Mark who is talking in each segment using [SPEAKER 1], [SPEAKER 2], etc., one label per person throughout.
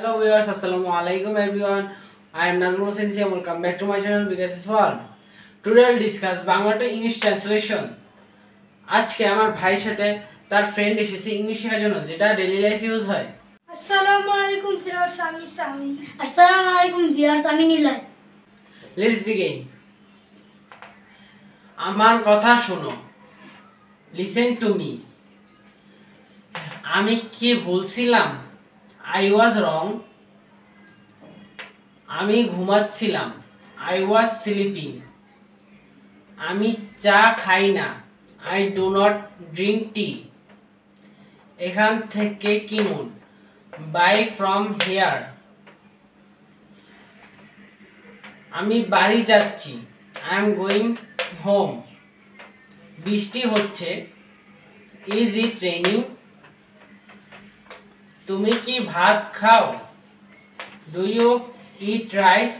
[SPEAKER 1] Hello viewers, assalamu alaikum everyone. I am Nazmul Hussain and welcome back to my channel Bikash World. Today I will discuss Bangla to English translation. আজকে আমার ভাইয়ের সাথে তার friend এসেছে English শেখার জন্য, যেটা ডেইলি লাইফ ইউজ হয়।
[SPEAKER 2] আসসালামু আলাইকুম ভিউয়ার্স, আমি সামি। আসসালামু আলাইকুম ভিউয়ার্স, আমি নিলয়।
[SPEAKER 1] Let's begin. আমার কথা শোনো। Listen to me. আমি কি বলছিলাম? I was wrong. আমি ঘুমাচ্ছিলাম। I was sleeping. আমি চা খাই না। I do not drink tea. এখান থেকে কিনুন। Buy from here. আমি বাড়ি যাচ্ছি। I am going home. বৃষ্টি হচ্ছে। Is it raining? তুমি কি ভাত খাও? Do you eat rice?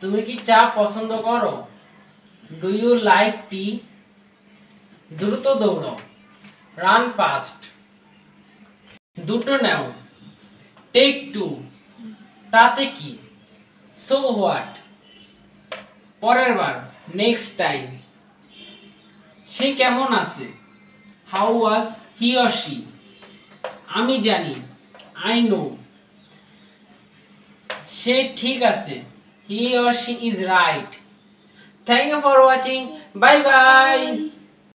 [SPEAKER 1] তুমি কি চা পছন্দ করো? Do you like tea? দ্রুত দৌড়ো। Run fast. দুটো নাও। Take two. তাতে কি? So what? পরের বার। Next time. সে কেমন আছে? How was he or she? আমি জানি। I know. সে ঠিক আছে। He or she is right. Thank you for watching. Bye bye.